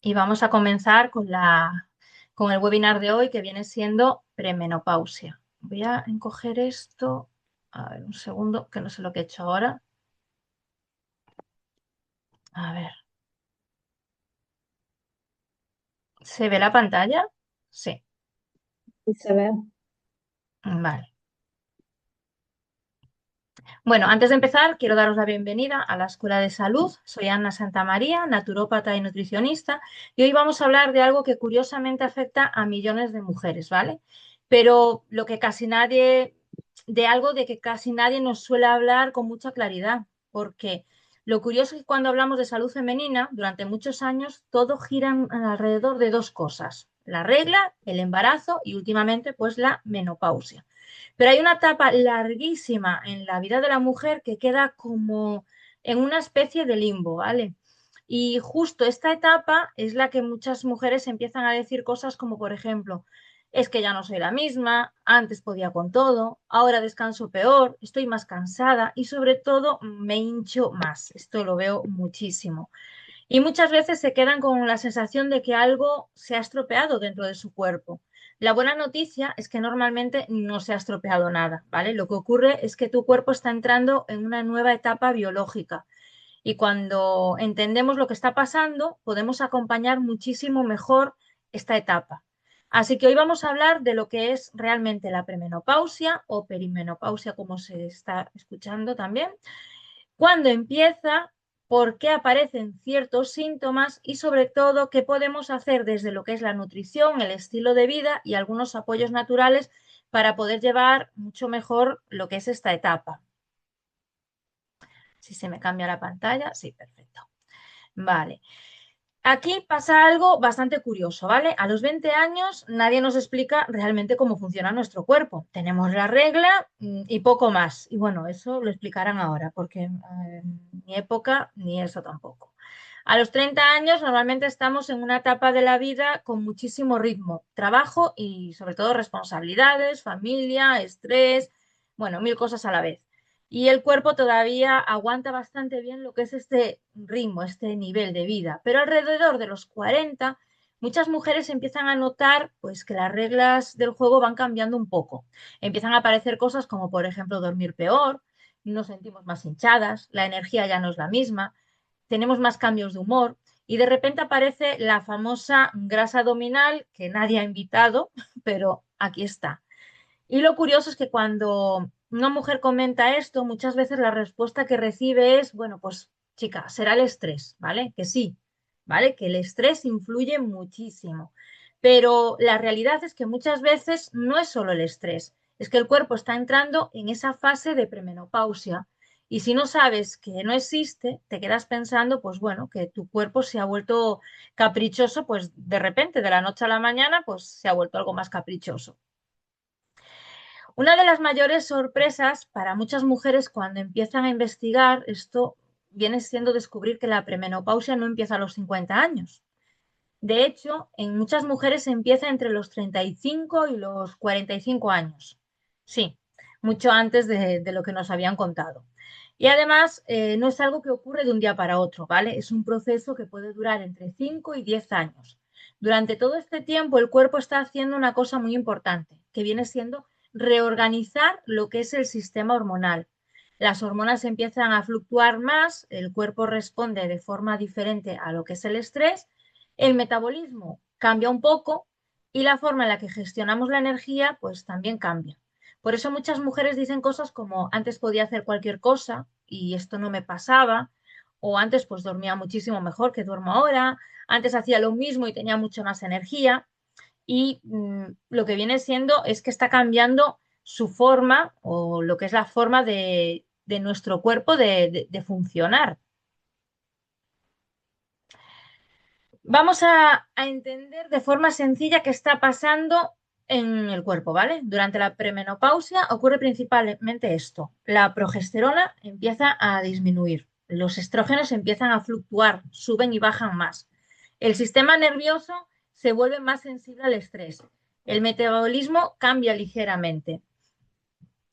y vamos a comenzar con el webinar de hoy que viene siendo premenopausia. Voy a encoger esto, a ver, un segundo, que no sé lo que he hecho ahora. A ver, ¿se ve la pantalla? Sí, Y se ve. vale. Bueno, antes de empezar, quiero daros la bienvenida a la Escuela de Salud. Soy Ana Santamaría, naturópata y nutricionista, y hoy vamos a hablar de algo que curiosamente afecta a millones de mujeres, ¿vale? Pero de algo de que casi nadie nos suele hablar con mucha claridad, porque lo curioso es que cuando hablamos de salud femenina, durante muchos años, todo gira alrededor de dos cosas: la regla, el embarazo y últimamente, pues la menopausia. Pero hay una etapa larguísima en la vida de la mujer que queda como en una especie de limbo, ¿vale? Y justo esta etapa es la que muchas mujeres empiezan a decir cosas como, por ejemplo, es que ya no soy la misma, antes podía con todo, ahora descanso peor, estoy más cansada y sobre todo me hincho más. Esto lo veo muchísimo. Y muchas veces se quedan con la sensación de que algo se ha estropeado dentro de su cuerpo. La buena noticia es que normalmente no se ha estropeado nada, ¿vale? Lo que ocurre es que tu cuerpo está entrando en una nueva etapa biológica y cuando entendemos lo que está pasando, podemos acompañar muchísimo mejor esta etapa. Así que hoy vamos a hablar de lo que es realmente la premenopausia o perimenopausia, como se está escuchando también, cuándo empieza, por qué aparecen ciertos síntomas y sobre todo qué podemos hacer desde lo que es la nutrición, el estilo de vida y algunos apoyos naturales para poder llevar mucho mejor lo que es esta etapa. Si se me cambia la pantalla, sí, perfecto. Vale. Aquí pasa algo bastante curioso, ¿vale? A los 20 años nadie nos explica realmente cómo funciona nuestro cuerpo. Tenemos la regla y poco más. Y bueno, eso lo explicarán ahora, porque en mi época ni eso tampoco. A los 30 años normalmente estamos en una etapa de la vida con muchísimo ritmo, trabajo y sobre todo responsabilidades, familia, estrés, bueno, mil cosas a la vez. Y el cuerpo todavía aguanta bastante bien lo que es este ritmo, este nivel de vida. Pero alrededor de los 40, muchas mujeres empiezan a notar pues que las reglas del juego van cambiando un poco. Empiezan a aparecer cosas como, por ejemplo, dormir peor, nos sentimos más hinchadas, la energía ya no es la misma, tenemos más cambios de humor y de repente aparece la famosa grasa abdominal que nadie ha invitado, pero aquí está. Y lo curioso es que cuando una mujer comenta esto, muchas veces la respuesta que recibe es, bueno, pues chica, será el estrés, ¿vale? Que sí, ¿vale? Que el estrés influye muchísimo. Pero la realidad es que muchas veces no es solo el estrés, es que el cuerpo está entrando en esa fase de premenopausia. Y si no sabes que no existe, te quedas pensando, pues bueno, que tu cuerpo se ha vuelto caprichoso, pues de repente, de la noche a la mañana, pues se ha vuelto algo más caprichoso. Una de las mayores sorpresas para muchas mujeres cuando empiezan a investigar esto viene siendo descubrir que la premenopausia no empieza a los 50 años. De hecho, en muchas mujeres empieza entre los 35 y los 45 años. Sí, mucho antes de lo que nos habían contado. Y además, no es algo que ocurre de un día para otro, ¿vale? Es un proceso que puede durar entre 5 y 10 años. Durante todo este tiempo, el cuerpo está haciendo una cosa muy importante, que viene siendo reorganizar lo que es el sistema hormonal. Las hormonas empiezan a fluctuar más, el cuerpo responde de forma diferente a lo que es el estrés, el metabolismo cambia un poco y la forma en la que gestionamos la energía pues también cambia. Por eso muchas mujeres dicen cosas como antes podía hacer cualquier cosa y esto no me pasaba, o antes pues dormía muchísimo mejor que duermo ahora, antes hacía lo mismo y tenía mucha más energía y lo que viene siendo es que está cambiando su forma o lo que es la forma de nuestro cuerpo de funcionar. Vamos a entender de forma sencilla qué está pasando en el cuerpo, ¿vale? Durante la premenopausia ocurre principalmente esto. La progesterona empieza a disminuir, los estrógenos empiezan a fluctuar, suben y bajan más. El sistema nervioso se vuelve más sensible al estrés. El metabolismo cambia ligeramente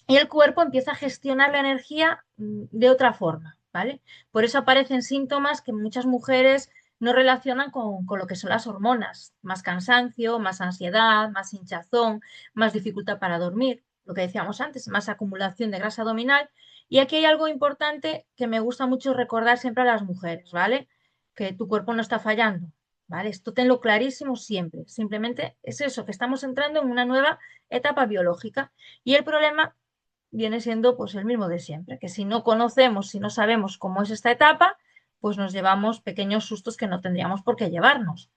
y el cuerpo empieza a gestionar la energía de otra forma, ¿vale? Por eso aparecen síntomas que muchas mujeres no relacionan con lo que son las hormonas. Más cansancio, más ansiedad, más hinchazón, más dificultad para dormir, lo que decíamos antes, más acumulación de grasa abdominal. Y aquí hay algo importante que me gusta mucho recordar siempre a las mujeres, ¿vale? Que tu cuerpo no está fallando, ¿vale? Esto tenlo clarísimo siempre. Simplemente es eso, que estamos entrando en una nueva etapa biológica. Y el problema viene siendo pues el mismo de siempre, que si no conocemos, si no sabemos cómo es esta etapa, pues nos llevamos pequeños sustos que no tendríamos por qué llevarnos.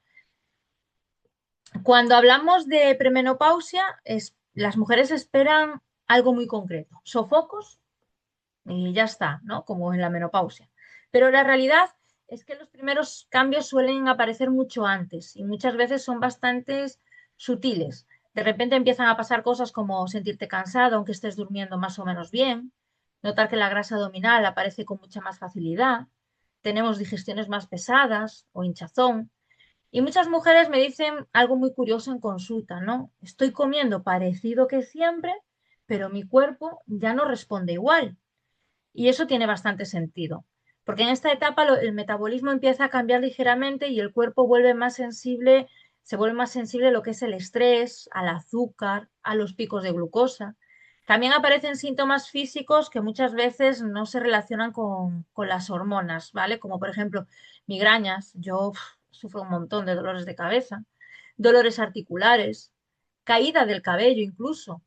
Cuando hablamos de premenopausia, las mujeres esperan algo muy concreto, sofocos y ya está, ¿no? Como en la menopausia. Pero la realidad es que los primeros cambios suelen aparecer mucho antes y muchas veces son bastante sutiles. De repente empiezan a pasar cosas como sentirte cansado aunque estés durmiendo más o menos bien, notar que la grasa abdominal aparece con mucha más facilidad, tenemos digestiones más pesadas o hinchazón. Y muchas mujeres me dicen algo muy curioso en consulta, ¿no? Estoy comiendo parecido que siempre, pero mi cuerpo ya no responde igual. Y eso tiene bastante sentido, porque en esta etapa el metabolismo empieza a cambiar ligeramente y el cuerpo vuelve más sensible, se vuelve más sensible a lo que es el estrés, al azúcar, a los picos de glucosa. También aparecen síntomas físicos que muchas veces no se relacionan con las hormonas, ¿vale? Como por ejemplo migrañas, yo sufro un montón de dolores de cabeza, dolores articulares, caída del cabello incluso.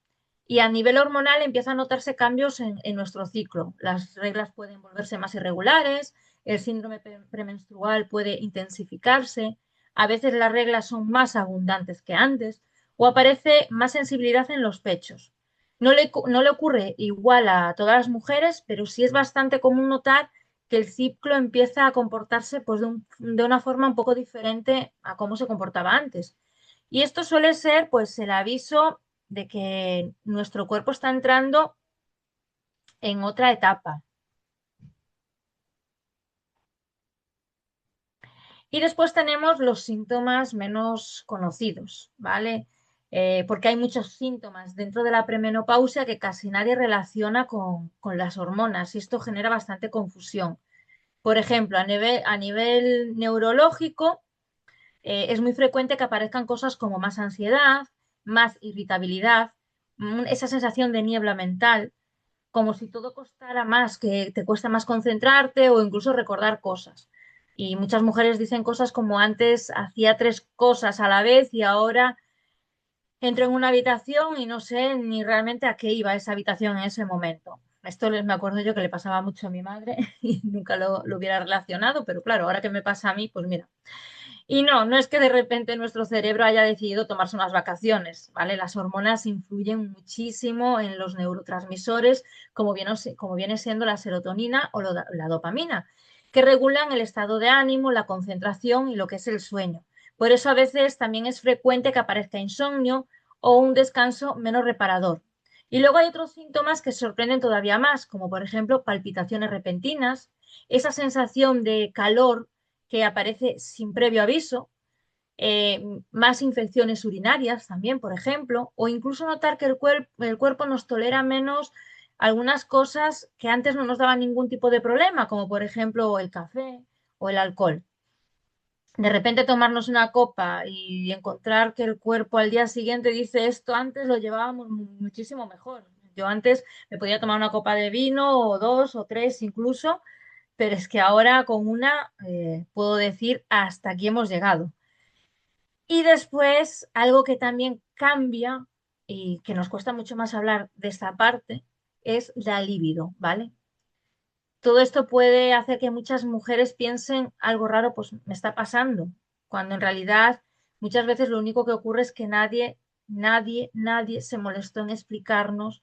Y a nivel hormonal empiezan a notarse cambios en nuestro ciclo. Las reglas pueden volverse más irregulares, el síndrome premenstrual puede intensificarse, a veces las reglas son más abundantes que antes o aparece más sensibilidad en los pechos. No le ocurre igual a todas las mujeres, pero sí es bastante común notar que el ciclo empieza a comportarse pues, de una forma un poco diferente a cómo se comportaba antes. Y esto suele ser pues el aviso de que nuestro cuerpo está entrando en otra etapa. Y después tenemos los síntomas menos conocidos, ¿vale? Porque hay muchos síntomas dentro de la premenopausia que casi nadie relaciona con las hormonas y esto genera bastante confusión. Por ejemplo, a nivel neurológico, es muy frecuente que aparezcan cosas como más ansiedad, más irritabilidad, esa sensación de niebla mental, como si todo costara más, que te cuesta más concentrarte o incluso recordar cosas. Y muchas mujeres dicen cosas como antes hacía tres cosas a la vez y ahora entro en una habitación y no sé ni realmente a qué iba esa habitación en ese momento. Esto me acuerdo yo que le pasaba mucho a mi madre y nunca lo hubiera relacionado, pero claro, ahora que me pasa a mí, pues mira. Y no es que de repente nuestro cerebro haya decidido tomarse unas vacaciones, ¿vale? Las hormonas influyen muchísimo en los neurotransmisores, como viene siendo la serotonina o la dopamina, que regulan el estado de ánimo, la concentración y lo que es el sueño. Por eso a veces también es frecuente que aparezca insomnio o un descanso menos reparador. Y luego hay otros síntomas que sorprenden todavía más, como por ejemplo palpitaciones repentinas, esa sensación de calor que aparece sin previo aviso, más infecciones urinarias también, por ejemplo, o incluso notar que el cuerpo nos tolera menos algunas cosas que antes no nos daban ningún tipo de problema, como por ejemplo el café o el alcohol. De repente tomarnos una copa y encontrar que el cuerpo al día siguiente dice esto antes lo llevábamos muchísimo mejor. Yo antes me podía tomar una copa de vino o dos o tres incluso, pero es que ahora con una puedo decir hasta aquí hemos llegado. Y después, algo que también cambia y que nos cuesta mucho más hablar de esta parte es la libido, ¿vale? Todo esto puede hacer que muchas mujeres piensen algo raro, pues me está pasando, cuando en realidad muchas veces lo único que ocurre es que nadie se molestó en explicarnos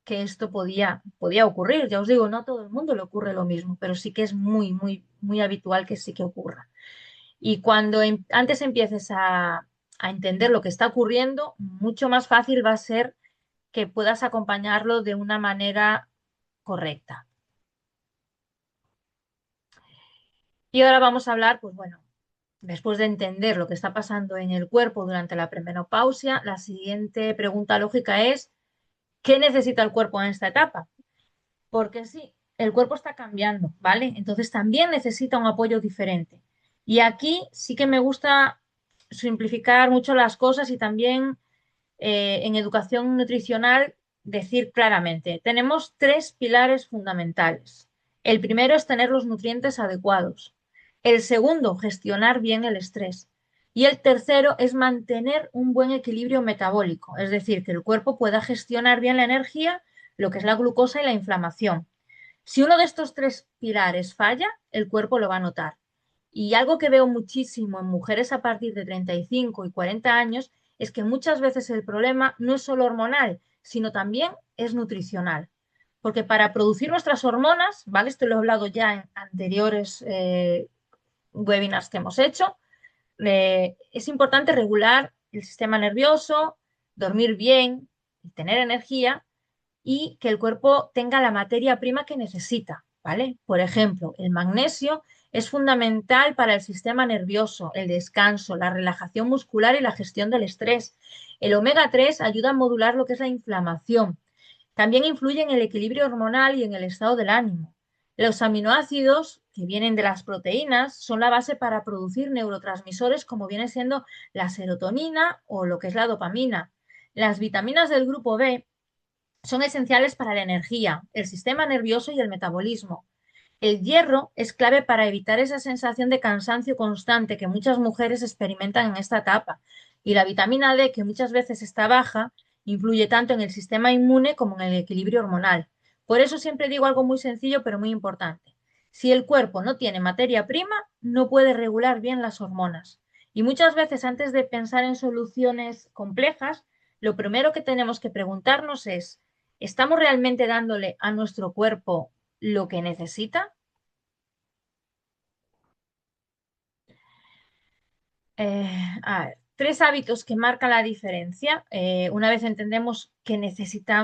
que esto podía ocurrir. Ya os digo, no a todo el mundo le ocurre lo mismo, pero sí que es muy, muy, muy habitual que sí que ocurra. Y cuando antes empieces a entender lo que está ocurriendo, mucho más fácil va a ser que puedas acompañarlo de una manera correcta. Y ahora vamos a hablar, pues bueno, después de entender lo que está pasando en el cuerpo durante la premenopausia, la siguiente pregunta lógica es, ¿qué necesita el cuerpo en esta etapa? Porque sí, el cuerpo está cambiando, ¿vale? Entonces también necesita un apoyo diferente. Y aquí sí que me gusta simplificar mucho las cosas y también en educación nutricional decir claramente, tenemos tres pilares fundamentales. El primero es tener los nutrientes adecuados. El segundo, gestionar bien el estrés. Y el tercero es mantener un buen equilibrio metabólico, es decir, que el cuerpo pueda gestionar bien la energía, lo que es la glucosa y la inflamación. Si uno de estos tres pilares falla, el cuerpo lo va a notar. Y algo que veo muchísimo en mujeres a partir de 35 y 40 años es que muchas veces el problema no es solo hormonal, sino también es nutricional. Porque para producir nuestras hormonas, ¿vale? Esto lo he hablado ya en anteriores webinars que hemos hecho, es importante regular el sistema nervioso, dormir bien, tener energía y que el cuerpo tenga la materia prima que necesita, ¿vale? Por ejemplo, el magnesio es fundamental para el sistema nervioso, el descanso, la relajación muscular y la gestión del estrés. El omega 3 ayuda a modular lo que es la inflamación. También influye en el equilibrio hormonal y en el estado del ánimo. Los aminoácidos, que vienen de las proteínas, son la base para producir neurotransmisores como viene siendo la serotonina o lo que es la dopamina. Las vitaminas del grupo B son esenciales para la energía, el sistema nervioso y el metabolismo. El hierro es clave para evitar esa sensación de cansancio constante que muchas mujeres experimentan en esta etapa. Y la vitamina D, que muchas veces está baja, influye tanto en el sistema inmune como en el equilibrio hormonal. Por eso siempre digo algo muy sencillo pero muy importante. Si el cuerpo no tiene materia prima, no puede regular bien las hormonas. Y muchas veces antes de pensar en soluciones complejas, lo primero que tenemos que preguntarnos es, ¿estamos realmente dándole a nuestro cuerpo lo que necesita? A ver, tres hábitos que marcan la diferencia. Una vez entendemos qué necesita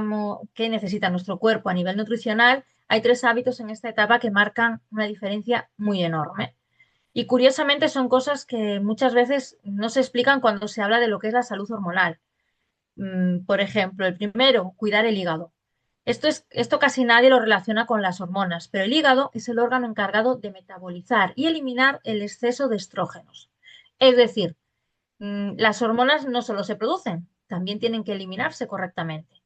nuestro cuerpo a nivel nutricional, hay tres hábitos en esta etapa que marcan una diferencia muy enorme. Y curiosamente son cosas que muchas veces no se explican cuando se habla de lo que es la salud hormonal. Por ejemplo, el primero, cuidar el hígado. Esto casi nadie lo relaciona con las hormonas, pero el hígado es el órgano encargado de metabolizar y eliminar el exceso de estrógenos. Es decir, las hormonas no solo se producen, también tienen que eliminarse correctamente.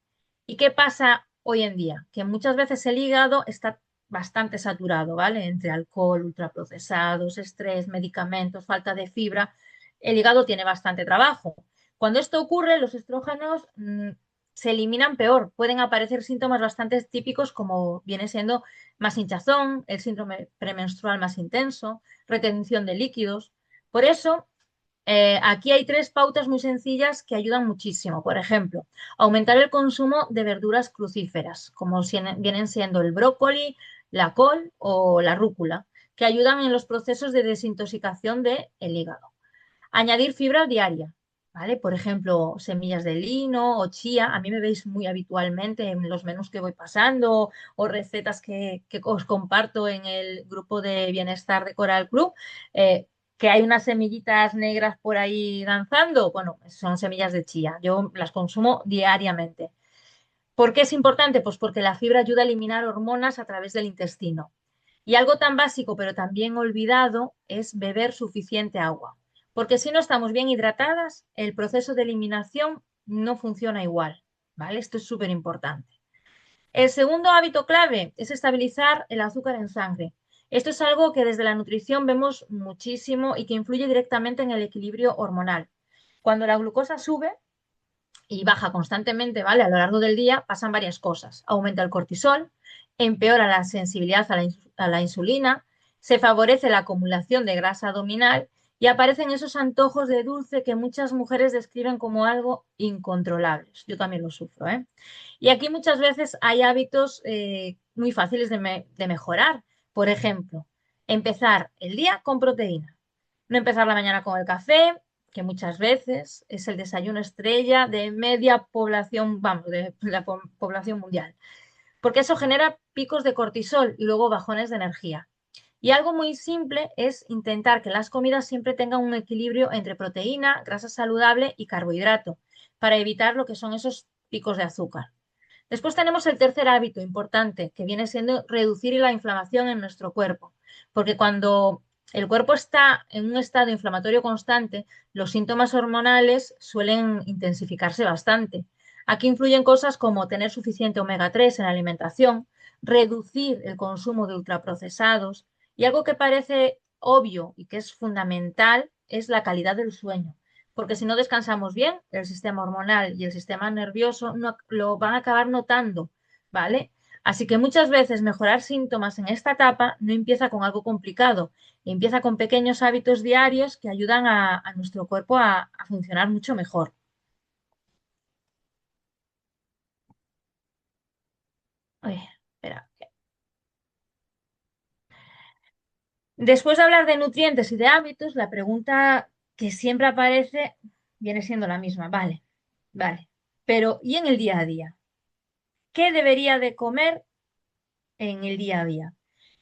¿Y qué pasa hoy en día? Que muchas veces el hígado está bastante saturado, ¿vale? Entre alcohol, ultraprocesados, estrés, medicamentos, falta de fibra, el hígado tiene bastante trabajo. Cuando esto ocurre, los estrógenos se eliminan peor. Pueden aparecer síntomas bastante típicos como viene siendo más hinchazón, el síndrome premenstrual más intenso, retención de líquidos. Por eso, aquí hay tres pautas muy sencillas que ayudan muchísimo. Por ejemplo, aumentar el consumo de verduras crucíferas, como vienen siendo el brócoli, la col o la rúcula, que ayudan en los procesos de desintoxicación del hígado. Añadir fibra diaria, ¿vale? Por ejemplo, semillas de lino o chía. A mí me veis muy habitualmente en los menús que voy pasando o recetas que os comparto en el grupo de bienestar de Coral Club. eh, que hay unas semillitas negras por ahí danzando. Bueno, son semillas de chía. Yo las consumo diariamente. ¿Por qué es importante? Pues porque la fibra ayuda a eliminar hormonas a través del intestino. Y algo tan básico, pero también olvidado, es beber suficiente agua. Porque si no estamos bien hidratadas, el proceso de eliminación no funciona igual. ¿Vale? Esto es súper importante. El segundo hábito clave es estabilizar el azúcar en sangre. Esto es algo que desde la nutrición vemos muchísimo y que influye directamente en el equilibrio hormonal. Cuando la glucosa sube, y baja constantemente, ¿vale? A lo largo del día pasan varias cosas. Aumenta el cortisol, empeora la sensibilidad a la insulina, se favorece la acumulación de grasa abdominal y aparecen esos antojos de dulce que muchas mujeres describen como algo incontrolables. Yo también lo sufro, ¿eh? Y aquí muchas veces hay hábitos muy fáciles de mejorar. Por ejemplo, empezar el día con proteína. No empezar la mañana con el café, que muchas veces es el desayuno estrella de media población, vamos, de la población mundial, porque eso genera picos de cortisol y luego bajones de energía. Y algo muy simple es intentar que las comidas siempre tengan un equilibrio entre proteína, grasa saludable y carbohidrato, para evitar lo que son esos picos de azúcar. Después tenemos el tercer hábito importante, que viene siendo reducir la inflamación en nuestro cuerpo, porque cuando el cuerpo está en un estado inflamatorio constante, los síntomas hormonales suelen intensificarse bastante. Aquí influyen cosas como tener suficiente omega 3 en la alimentación, reducir el consumo de ultraprocesados y algo que parece obvio y que es fundamental es la calidad del sueño. Porque si no descansamos bien, el sistema hormonal y el sistema nervioso no, lo van a acabar notando, ¿vale? Así que muchas veces mejorar síntomas en esta etapa no empieza con algo complicado, empieza con pequeños hábitos diarios que ayudan a nuestro cuerpo a funcionar mucho mejor. Uy, espera. Después de hablar de nutrientes y de hábitos, la pregunta que siempre aparece viene siendo la misma. Vale, vale. Pero, ¿y en el día a día? ¿Qué debería de comer en el día a día?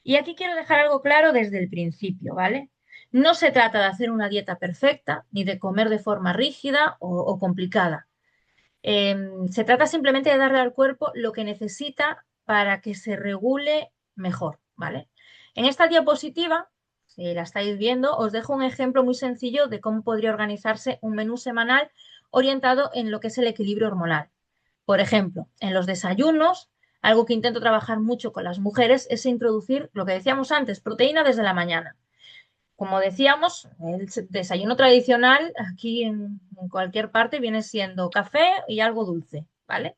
Y aquí quiero dejar algo claro desde el principio, ¿vale? No se trata de hacer una dieta perfecta ni de comer de forma rígida o complicada. Se trata simplemente de darle al cuerpo lo que necesita para que se regule mejor, ¿vale? En esta diapositiva, si la estáis viendo, os dejo un ejemplo muy sencillo de cómo podría organizarse un menú semanal orientado en lo que es el equilibrio hormonal. Por ejemplo, en los desayunos, algo que intento trabajar mucho con las mujeres es introducir lo que decíamos antes, proteína desde la mañana. Como decíamos, el desayuno tradicional aquí en cualquier parte viene siendo café y algo dulce, ¿vale?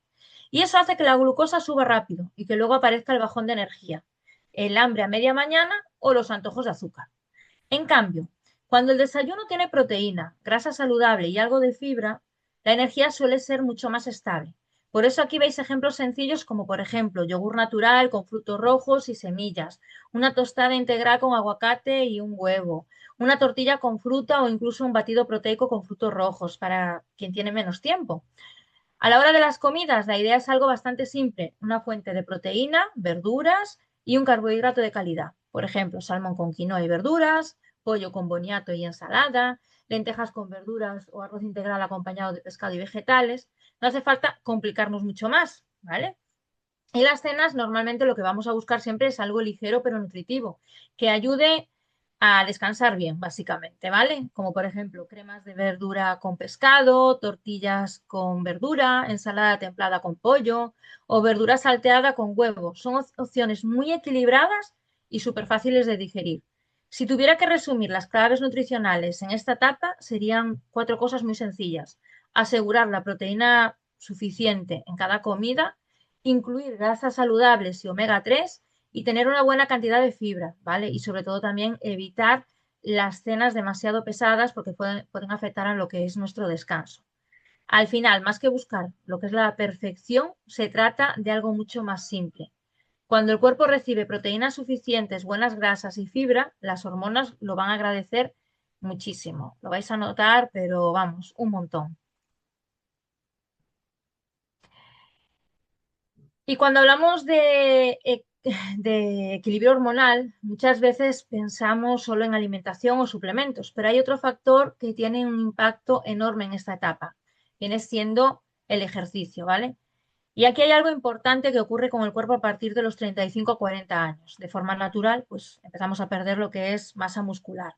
Y eso hace que la glucosa suba rápido y que luego aparezca el bajón de energía, el hambre a media mañana o los antojos de azúcar. En cambio, cuando el desayuno tiene proteína, grasa saludable y algo de fibra, la energía suele ser mucho más estable. Por eso aquí veis ejemplos sencillos como por ejemplo yogur natural con frutos rojos y semillas, una tostada integral con aguacate y un huevo, una tortilla con fruta o incluso un batido proteico con frutos rojos para quien tiene menos tiempo. A la hora de las comidas, la idea es algo bastante simple, una fuente de proteína, verduras y un carbohidrato de calidad. Por ejemplo, salmón con quinoa y verduras, pollo con boniato y ensalada, lentejas con verduras o arroz integral acompañado de pescado y vegetales. No hace falta complicarnos mucho más, ¿vale? Y las cenas, normalmente lo que vamos a buscar siempre es algo ligero pero nutritivo, que ayude a descansar bien, básicamente, ¿vale? Como por ejemplo, cremas de verdura con pescado, tortillas con verdura, ensalada templada con pollo o verdura salteada con huevo. Son opciones muy equilibradas y súper fáciles de digerir. Si tuviera que resumir las claves nutricionales en esta etapa, serían cuatro cosas muy sencillas. Asegurar la proteína suficiente en cada comida, incluir grasas saludables y omega 3 y tener una buena cantidad de fibra, ¿vale? Y sobre todo también evitar las cenas demasiado pesadas porque pueden afectar a lo que es nuestro descanso. Al final, más que buscar lo que es la perfección, se trata de algo mucho más simple. Cuando el cuerpo recibe proteínas suficientes, buenas grasas y fibra, las hormonas lo van a agradecer muchísimo. Lo vais a notar, pero vamos, un montón. Y cuando hablamos de equilibrio hormonal, muchas veces pensamos solo en alimentación o suplementos, pero hay otro factor que tiene un impacto enorme en esta etapa. Viene siendo el ejercicio, ¿vale? Y aquí hay algo importante que ocurre con el cuerpo a partir de los 35 a 40 años. De forma natural, pues empezamos a perder lo que es masa muscular.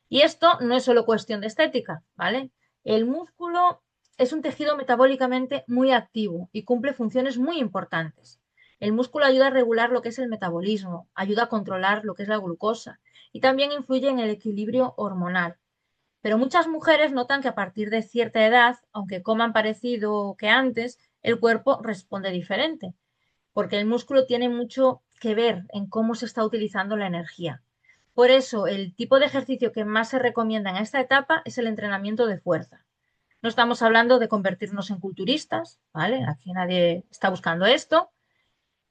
Y esto no es solo cuestión de estética, ¿vale? El músculo es un tejido metabólicamente muy activo y cumple funciones muy importantes. El músculo ayuda a regular lo que es el metabolismo, ayuda a controlar lo que es la glucosa y también influye en el equilibrio hormonal. Pero muchas mujeres notan que a partir de cierta edad, aunque coman parecido que antes, el cuerpo responde diferente, porque el músculo tiene mucho que ver en cómo se está utilizando la energía. Por eso, el tipo de ejercicio que más se recomienda en esta etapa es el entrenamiento de fuerza. No estamos hablando de convertirnos en culturistas, ¿vale? Aquí nadie está buscando esto,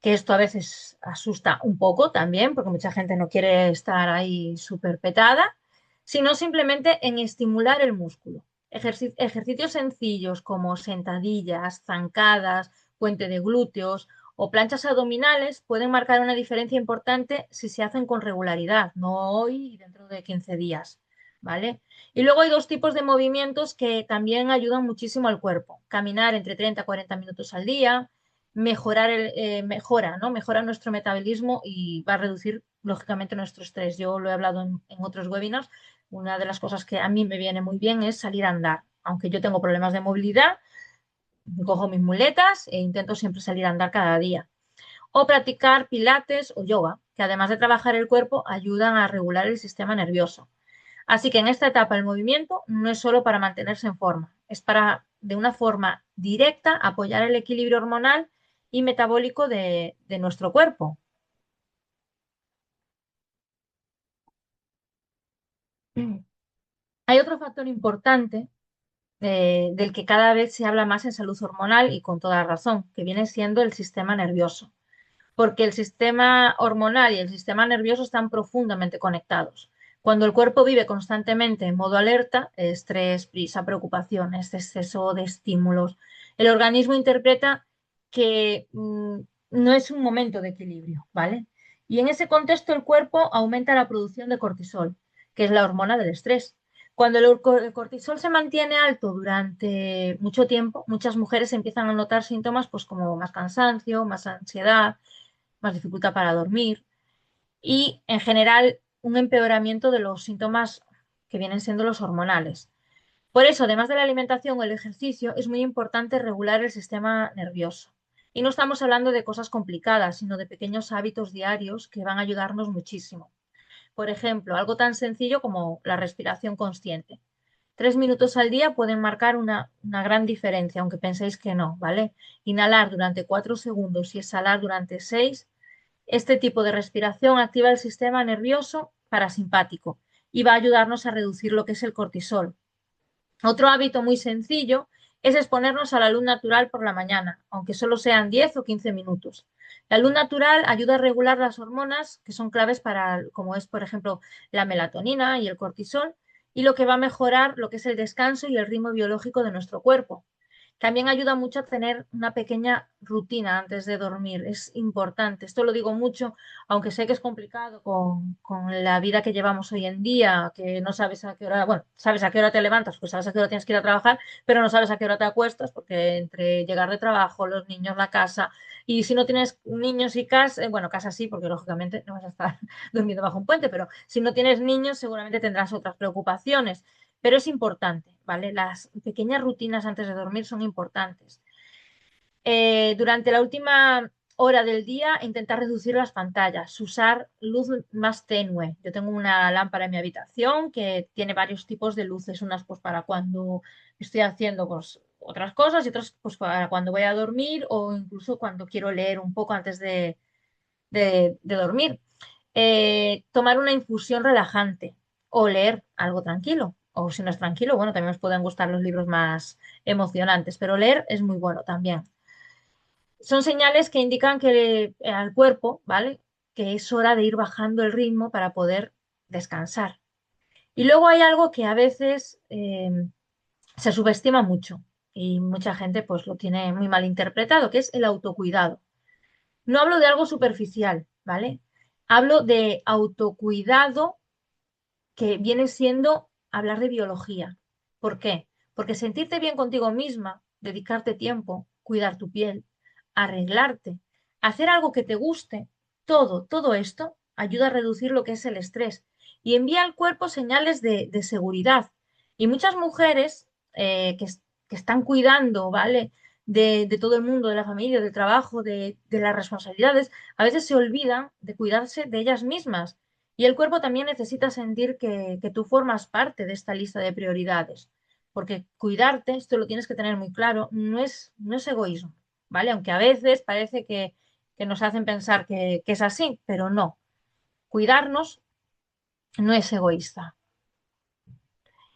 que esto a veces asusta un poco también, porque mucha gente no quiere estar ahí súper petada, sino simplemente en estimular el músculo. Ejercicios sencillos como sentadillas, zancadas, puente de glúteos o planchas abdominales pueden marcar una diferencia importante si se hacen con regularidad, no hoy y dentro de 15 días, ¿vale? Y luego hay dos tipos de movimientos que también ayudan muchísimo al cuerpo. Caminar entre 30 a 40 minutos al día, mejora, ¿no? Mejora nuestro metabolismo y va a reducir, lógicamente, nuestro estrés. Yo lo he hablado en otros webinars. Una de las cosas que a mí me viene muy bien es salir a andar. Aunque yo tengo problemas de movilidad, cojo mis muletas e intento siempre salir a andar cada día. O practicar pilates o yoga, que además de trabajar el cuerpo, ayudan a regular el sistema nervioso. Así que en esta etapa el movimiento no es solo para mantenerse en forma, es para, de una forma directa, apoyar el equilibrio hormonal y metabólico de nuestro cuerpo. Hay otro factor importante del que cada vez se habla más en salud hormonal y con toda razón, que viene siendo el sistema nervioso, porque el sistema hormonal y el sistema nervioso están profundamente conectados. Cuando el cuerpo vive constantemente en modo alerta, estrés, prisa, preocupaciones, exceso de estímulos, el organismo interpreta que no es un momento de equilibrio, ¿vale? Y en ese contexto el cuerpo aumenta la producción de cortisol, que es la hormona del estrés. Cuando el cortisol se mantiene alto durante mucho tiempo, muchas mujeres empiezan a notar síntomas pues, como más cansancio, más ansiedad, más dificultad para dormir y, en general, un empeoramiento de los síntomas que vienen siendo los hormonales. Por eso, además de la alimentación o el ejercicio, es muy importante regular el sistema nervioso. Y no estamos hablando de cosas complicadas, sino de pequeños hábitos diarios que van a ayudarnos muchísimo. Por ejemplo, algo tan sencillo como la respiración consciente. 3 minutos al día pueden marcar una gran diferencia, aunque penséis que no, ¿vale? Inhalar durante 4 segundos y exhalar durante 6. Este tipo de respiración activa el sistema nervioso parasimpático y va a ayudarnos a reducir lo que es el cortisol. Otro hábito muy sencillo es exponernos a la luz natural por la mañana, aunque solo sean 10 o 15 minutos. La luz natural ayuda a regular las hormonas que son claves para, como es, por ejemplo, la melatonina y el cortisol, y lo que va a mejorar lo que es el descanso y el ritmo biológico de nuestro cuerpo. También ayuda mucho a tener una pequeña rutina antes de dormir. Es importante. Esto lo digo mucho, aunque sé que es complicado con la vida que llevamos hoy en día, que no sabes a qué hora, bueno, sabes a qué hora te levantas, pues sabes a qué hora tienes que ir a trabajar, pero no sabes a qué hora te acuestas, porque entre llegar de trabajo, los niños, la casa, y si no tienes niños y casa, bueno, casa sí, porque lógicamente no vas a estar durmiendo bajo un puente, pero si no tienes niños, seguramente tendrás otras preocupaciones. Pero es importante, ¿vale? Las pequeñas rutinas antes de dormir son importantes. Durante la última hora del día, intentar reducir las pantallas, usar luz más tenue. Yo tengo una lámpara en mi habitación que tiene varios tipos de luces, unas pues para cuando estoy haciendo pues, otras cosas y otras pues para cuando voy a dormir o incluso cuando quiero leer un poco antes de dormir. Tomar una infusión relajante o leer algo tranquilo. O si no es tranquilo, bueno, también os pueden gustar los libros más emocionantes, pero leer es muy bueno también. Son señales que indican que al cuerpo, ¿vale? Que es hora de ir bajando el ritmo para poder descansar. Y luego hay algo que a veces se subestima mucho y mucha gente pues lo tiene muy mal interpretado, que es el autocuidado. No hablo de algo superficial, ¿vale? Hablo de autocuidado que viene siendo hablar de biología. ¿Por qué? Porque sentirte bien contigo misma, dedicarte tiempo, cuidar tu piel, arreglarte, hacer algo que te guste, todo esto ayuda a reducir lo que es el estrés y envía al cuerpo señales de seguridad. Y muchas mujeres que están cuidando, ¿vale? De todo el mundo, de la familia, del trabajo, de las responsabilidades, a veces se olvidan de cuidarse de ellas mismas y el cuerpo también necesita sentir que tú formas parte de esta lista de prioridades, porque cuidarte, esto lo tienes que tener muy claro, no es egoísmo, ¿vale? Aunque a veces parece que nos hacen pensar que es así, pero no. Cuidarnos no es egoísta.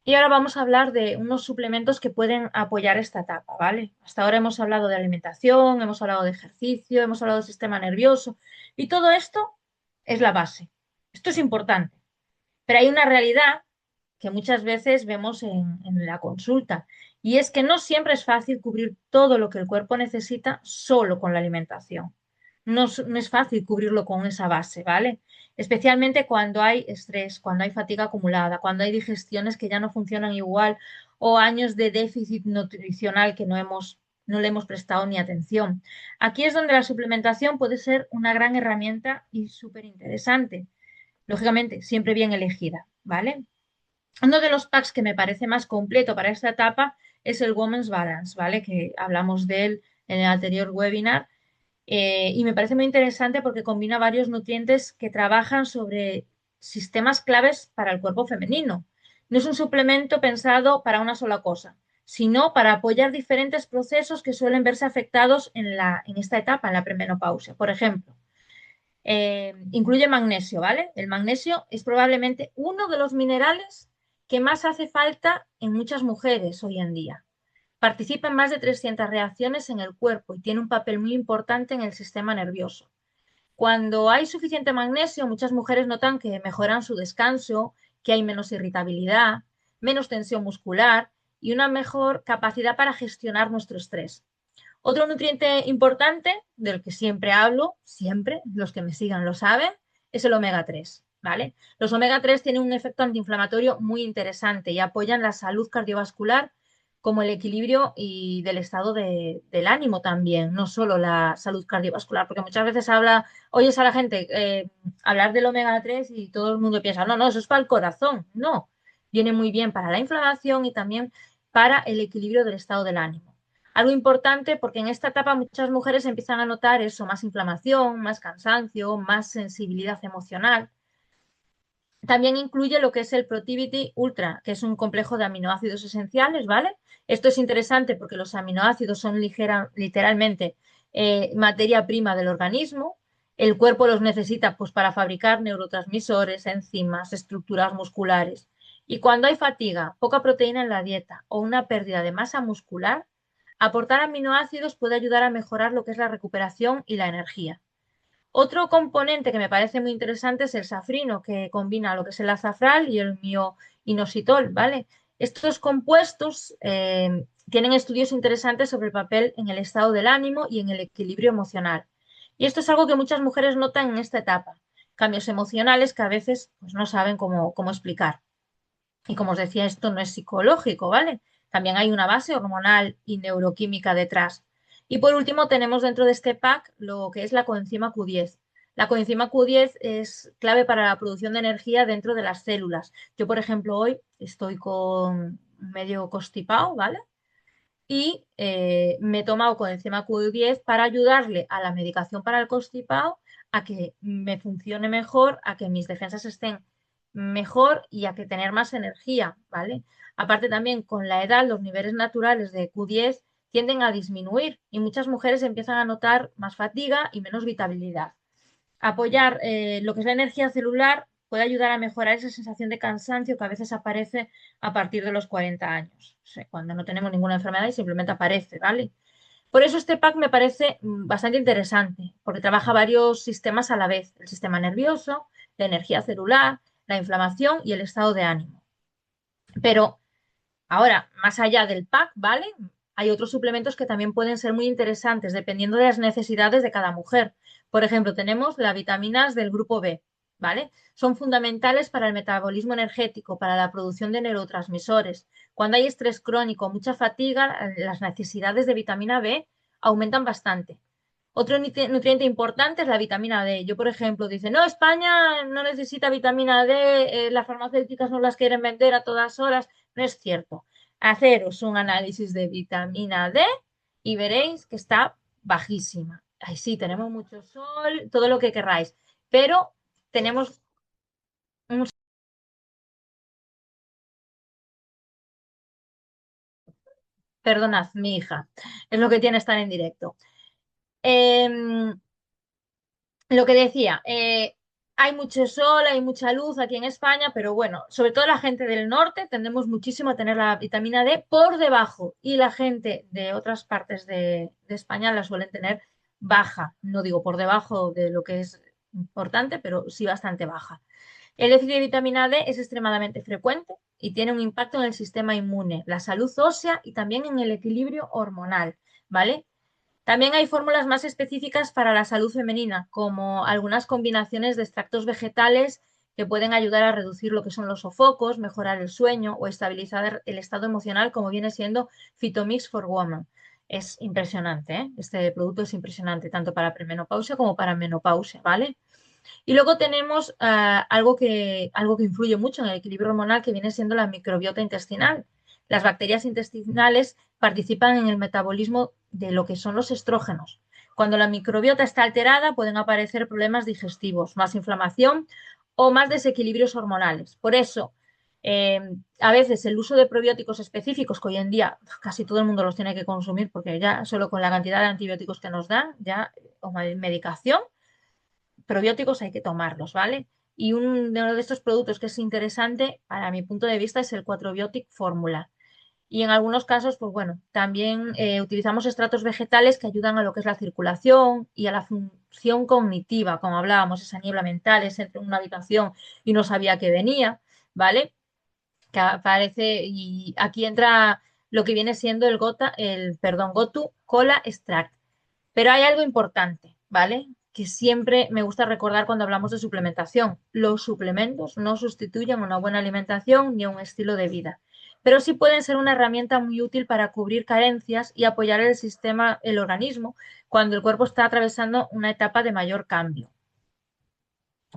Y ahora vamos a hablar de unos suplementos que pueden apoyar esta etapa, ¿vale? Hasta ahora hemos hablado de alimentación, hemos hablado de ejercicio, hemos hablado del sistema nervioso y todo esto es la base. Esto es importante. Pero hay una realidad que muchas veces vemos en la consulta y es que no siempre es fácil cubrir todo lo que el cuerpo necesita solo con la alimentación. No es fácil cubrirlo con esa base, ¿vale? Especialmente cuando hay estrés, cuando hay fatiga acumulada, cuando hay digestiones que ya no funcionan igual o años de déficit nutricional que no hemos no le hemos prestado ni atención. Aquí es donde la suplementación puede ser una gran herramienta y súper interesante. Lógicamente, siempre bien elegida, ¿vale? Uno de los packs que me parece más completo para esta etapa es el Women's Balance, ¿vale? Que hablamos de él en el anterior webinar. Y me parece muy interesante porque combina varios nutrientes que trabajan sobre sistemas claves para el cuerpo femenino. No es un suplemento pensado para una sola cosa, sino para apoyar diferentes procesos que suelen verse afectados en esta etapa, en la premenopausia. Por ejemplo, incluye magnesio, ¿vale? El magnesio es probablemente uno de los minerales que más hace falta en muchas mujeres hoy en día. Participa en más de 300 reacciones en el cuerpo y tiene un papel muy importante en el sistema nervioso. Cuando hay suficiente magnesio, muchas mujeres notan que mejoran su descanso, que hay menos irritabilidad, menos tensión muscular y una mejor capacidad para gestionar nuestro estrés. Otro nutriente importante, del que siempre hablo, siempre, los que me sigan lo saben, es el omega 3, ¿vale? Los omega 3 tienen un efecto antiinflamatorio muy interesante y apoyan la salud cardiovascular como el equilibrio y del estado del ánimo también, no solo la salud cardiovascular, porque muchas veces oyes a la gente hablar del omega 3 y todo el mundo piensa, no, no, eso es para el corazón. No, viene muy bien para la inflamación y también para el equilibrio del estado del ánimo. Algo importante porque en esta etapa muchas mujeres empiezan a notar eso, más inflamación, más cansancio, más sensibilidad emocional. También incluye lo que es el Protivity Ultra, que es un complejo de aminoácidos esenciales, ¿vale? Esto es interesante porque los aminoácidos son literalmente materia prima del organismo. El cuerpo los necesita pues, para fabricar neurotransmisores, enzimas, estructuras musculares. Y cuando hay fatiga, poca proteína en la dieta o una pérdida de masa muscular, aportar aminoácidos puede ayudar a mejorar lo que es la recuperación y la energía. Otro componente que me parece muy interesante es el safrino, que combina lo que es el azafrán y el mioinositol, ¿vale? Estos compuestos tienen estudios interesantes sobre el papel en el estado del ánimo y en el equilibrio emocional. Y esto es algo que muchas mujeres notan en esta etapa, cambios emocionales que a veces pues, no saben cómo explicar. Y como os decía, esto no es psicológico, ¿vale? También hay una base hormonal y neuroquímica detrás. Y por último, tenemos dentro de este pack lo que es la coenzima Q10. La coenzima Q10 es clave para la producción de energía dentro de las células. Yo, por ejemplo, hoy estoy con medio constipado, ¿vale? Y me he tomado coenzima Q10 para ayudarle a la medicación para el constipado a que me funcione mejor, a que mis defensas estén mejor y a que tener más energía, ¿vale? Aparte también con la edad los niveles naturales de Q10 tienden a disminuir y muchas mujeres empiezan a notar más fatiga y menos vitabilidad. Apoyar lo que es la energía celular puede ayudar a mejorar esa sensación de cansancio que a veces aparece a partir de los 40 años, o sea, cuando no tenemos ninguna enfermedad y simplemente aparece, ¿vale? Por eso este pack me parece bastante interesante, porque trabaja varios sistemas a la vez, el sistema nervioso, la energía celular, la inflamación y el estado de ánimo. Pero ahora, más allá del pack, ¿vale? Hay otros suplementos que también pueden ser muy interesantes dependiendo de las necesidades de cada mujer. Por ejemplo, tenemos las vitaminas del grupo B, ¿vale? Son fundamentales para el metabolismo energético, para la producción de neurotransmisores. Cuando hay estrés crónico, mucha fatiga, las necesidades de vitamina B aumentan bastante. Otro nutriente importante es la vitamina D. Yo, por ejemplo, dice, no, España no necesita vitamina D, las farmacéuticas no las quieren vender a todas horas. No es cierto. Haceros un análisis de vitamina D y veréis que está bajísima. Ay, sí, tenemos mucho sol, todo lo que querráis, pero tenemos un... Perdonad, mi hija, es lo que tiene estar en directo. Em, Lo que decía, hay mucho sol, hay mucha luz aquí en España, pero bueno, sobre todo la gente del norte tendemos muchísimo a tener la vitamina D por debajo y la gente de otras partes de España la suelen tener baja. No digo por debajo de lo que es importante, pero sí bastante baja. El déficit de vitamina D es extremadamente frecuente y tiene un impacto en el sistema inmune, la salud ósea y también en el equilibrio hormonal, ¿vale? También hay fórmulas más específicas para la salud femenina, como algunas combinaciones de extractos vegetales que pueden ayudar a reducir lo que son los sofocos, mejorar el sueño o estabilizar el estado emocional, como viene siendo Phytomix for Women. Es impresionante, ¿eh? Este producto es impresionante tanto para premenopausia como para menopausia, ¿vale? Y luego tenemos algo que influye mucho en el equilibrio hormonal, que viene siendo la microbiota intestinal. Las bacterias intestinales participan en el metabolismo de lo que son los estrógenos. Cuando la microbiota está alterada, pueden aparecer problemas digestivos, más inflamación o más desequilibrios hormonales. Por eso, eh, a veces el uso de probióticos específicos, que hoy en día casi todo el mundo los tiene que consumir, porque ya solo con la cantidad de antibióticos que nos dan, ya, o medicación, probióticos hay que tomarlos, ¿vale? Y uno de estos productos que es interesante, para mi punto de vista, es el 4-Biotic Fórmula. Y en algunos casos, pues bueno, también utilizamos extractos vegetales que ayudan a lo que es la circulación y a la función cognitiva, como hablábamos, esa niebla mental, es entre una habitación y no sabía que venía, ¿vale? Que aparece, y aquí entra lo que viene siendo el Gotu Cola Extract. Pero hay algo importante, ¿vale? Que siempre me gusta recordar cuando hablamos de suplementación. Los suplementos no sustituyen una buena alimentación ni un estilo de vida, pero sí pueden ser una herramienta muy útil para cubrir carencias y apoyar el sistema, el organismo, cuando el cuerpo está atravesando una etapa de mayor cambio.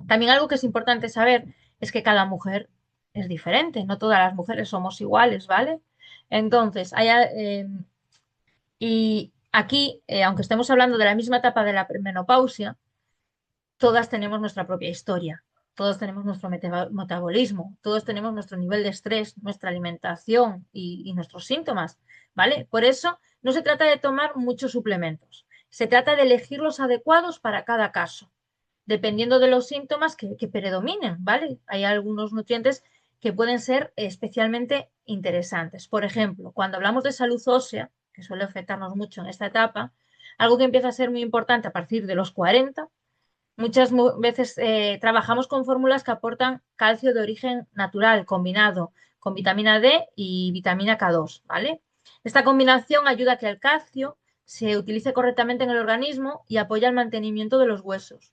También algo que es importante saber es que cada mujer es diferente, no todas las mujeres somos iguales, ¿vale? Entonces, y aquí, aunque estemos hablando de la misma etapa de la menopausia, todas tenemos nuestra propia historia, todos tenemos nuestro metabolismo, todos tenemos nuestro nivel de estrés, nuestra alimentación y nuestros síntomas, ¿vale? Por eso no se trata de tomar muchos suplementos, se trata de elegir los adecuados para cada caso, dependiendo de los síntomas que predominen, ¿vale? Hay algunos nutrientes que pueden ser especialmente interesantes. Por ejemplo, cuando hablamos de salud ósea, que suele afectarnos mucho en esta etapa, algo que empieza a ser muy importante a partir de los 40. Muchas veces trabajamos con fórmulas que aportan calcio de origen natural combinado con vitamina D y vitamina K2, ¿vale? Esta combinación ayuda a que el calcio se utilice correctamente en el organismo y apoya el mantenimiento de los huesos.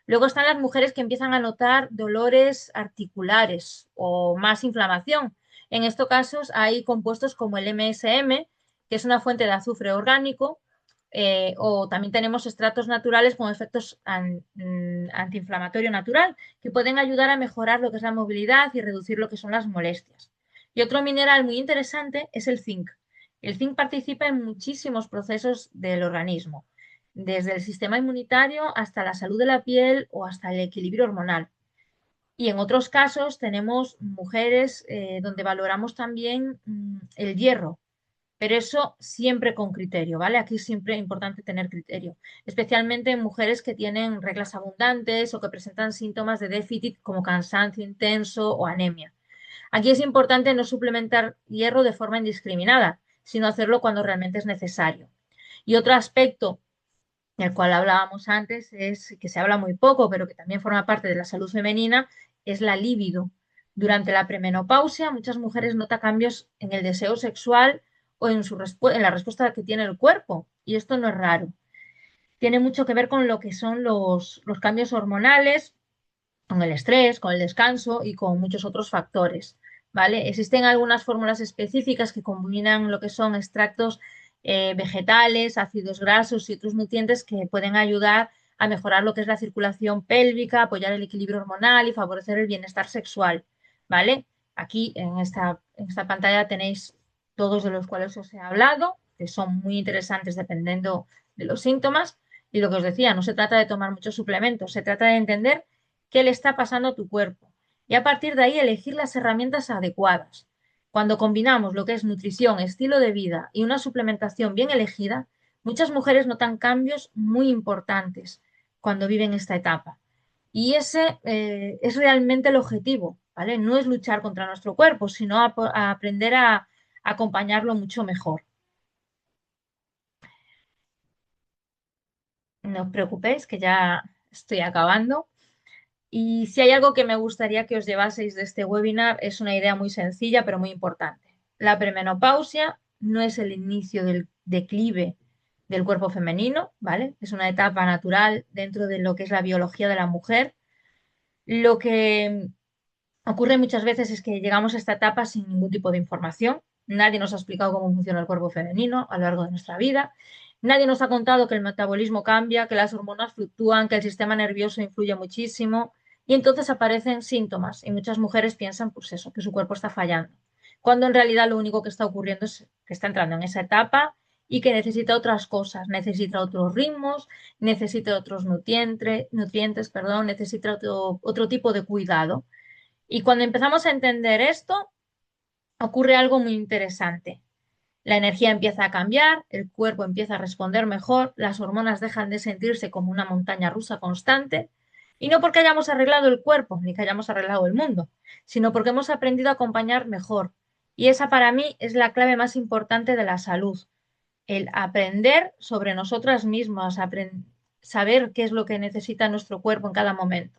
Luego están las mujeres que empiezan a notar dolores articulares o más inflamación. En estos casos hay compuestos como el MSM, que es una fuente de azufre orgánico, o también tenemos extractos naturales con efectos antiinflamatorio natural que pueden ayudar a mejorar lo que es la movilidad y reducir lo que son las molestias. Y otro mineral muy interesante es el zinc. El zinc participa en muchísimos procesos del organismo, desde el sistema inmunitario hasta la salud de la piel o hasta el equilibrio hormonal. Y en otros casos tenemos mujeres donde valoramos también el hierro, pero eso siempre con criterio, ¿vale? Aquí siempre es importante tener criterio, especialmente en mujeres que tienen reglas abundantes o que presentan síntomas de déficit como cansancio intenso o anemia. Aquí es importante no suplementar hierro de forma indiscriminada, sino hacerlo cuando realmente es necesario. Y otro aspecto del cual hablábamos antes, es que se habla muy poco, pero que también forma parte de la salud femenina, es la libido. Durante la premenopausia, muchas mujeres notan cambios en el deseo sexual o en la respuesta que tiene el cuerpo, y esto no es raro. Tiene mucho que ver con lo que son los cambios hormonales, con el estrés, con el descanso y con muchos otros factores, ¿vale? Existen algunas fórmulas específicas que combinan lo que son extractos vegetales, ácidos grasos y otros nutrientes que pueden ayudar a mejorar lo que es la circulación pélvica, apoyar el equilibrio hormonal y favorecer el bienestar sexual, ¿vale? Aquí en esta pantalla tenéis todos de los cuales os he hablado, que son muy interesantes dependiendo de los síntomas. Y lo que os decía, no se trata de tomar muchos suplementos, se trata de entender qué le está pasando a tu cuerpo y a partir de ahí elegir las herramientas adecuadas. Cuando combinamos lo que es nutrición, estilo de vida y una suplementación bien elegida, muchas mujeres notan cambios muy importantes cuando viven esta etapa. Y ese es realmente el objetivo, ¿vale? No es luchar contra nuestro cuerpo, sino a aprender a acompañarlo mucho mejor. No os preocupéis, que ya estoy acabando. Y si hay algo que me gustaría que os llevaseis de este webinar, es una idea muy sencilla, pero muy importante. La premenopausia no es el inicio del declive del cuerpo femenino, ¿vale? Es una etapa natural dentro de lo que es la biología de la mujer. Lo que ocurre muchas veces es que llegamos a esta etapa sin ningún tipo de información. Nadie nos ha explicado cómo funciona el cuerpo femenino a lo largo de nuestra vida. Nadie nos ha contado que el metabolismo cambia, que las hormonas fluctúan, que el sistema nervioso influye muchísimo. Y entonces aparecen síntomas y muchas mujeres piensan, pues eso, que su cuerpo está fallando. Cuando en realidad lo único que está ocurriendo es que está entrando en esa etapa y que necesita otras cosas, necesita otros ritmos, necesita otros nutrientes, perdón, necesita otro tipo de cuidado. Y cuando empezamos a entender esto, ocurre algo muy interesante. La energía empieza a cambiar, el cuerpo empieza a responder mejor, las hormonas dejan de sentirse como una montaña rusa constante, y no porque hayamos arreglado el cuerpo ni que hayamos arreglado el mundo, sino porque hemos aprendido a acompañar mejor. Y esa para mí es la clave más importante de la salud, el aprender sobre nosotras mismas, saber qué es lo que necesita nuestro cuerpo en cada momento.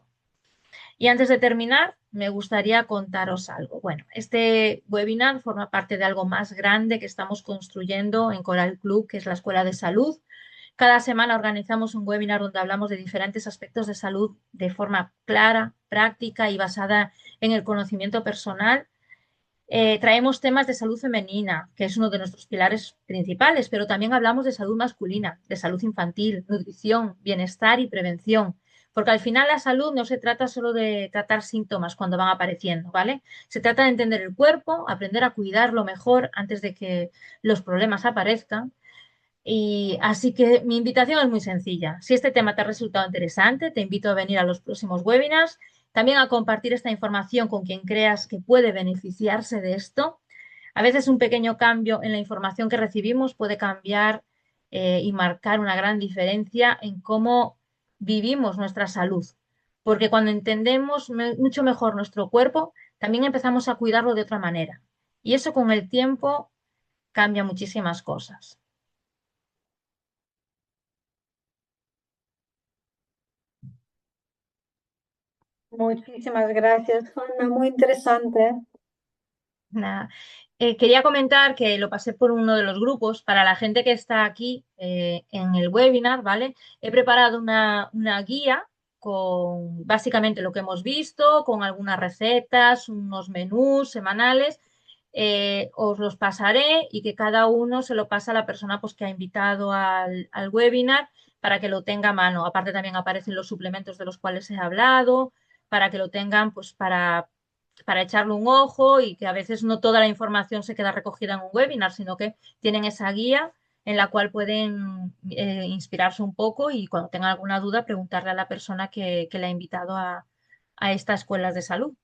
Y antes de terminar, me gustaría contaros algo. Bueno, este webinar forma parte de algo más grande que estamos construyendo en Coral Club, que es la Escuela de Salud. Cada semana organizamos un webinar donde hablamos de diferentes aspectos de salud de forma clara, práctica y basada en el conocimiento personal. Traemos temas de salud femenina, que es uno de nuestros pilares principales, pero también hablamos de salud masculina, de salud infantil, nutrición, bienestar y prevención, porque al final la salud no se trata solo de tratar síntomas cuando van apareciendo, ¿vale? Se trata de entender el cuerpo, aprender a cuidarlo mejor antes de que los problemas aparezcan. Y así que mi invitación es muy sencilla. Si este tema te ha resultado interesante, te invito a venir a los próximos webinars, también a compartir esta información con quien creas que puede beneficiarse de esto. A veces un pequeño cambio en la información que recibimos puede cambiar y marcar una gran diferencia en cómo vivimos nuestra salud. Porque cuando entendemos mucho mejor nuestro cuerpo, también empezamos a cuidarlo de otra manera. Y eso con el tiempo cambia muchísimas cosas. Muchísimas gracias, Juana, muy interesante. Nada. Quería comentar que lo pasé por uno de los grupos. Para la gente que está aquí en el webinar, ¿vale? He preparado una guía con básicamente lo que hemos visto, con algunas recetas, unos menús semanales. Os los pasaré y que cada uno se lo pasa a la persona pues, que ha invitado al webinar para que lo tenga a mano. Aparte también aparecen los suplementos de los cuales he hablado, para que lo tengan pues para echarle un ojo y que a veces no toda la información se queda recogida en un webinar, sino que tienen esa guía en la cual pueden inspirarse un poco y cuando tengan alguna duda preguntarle a la persona que le ha invitado a estas escuelas de salud.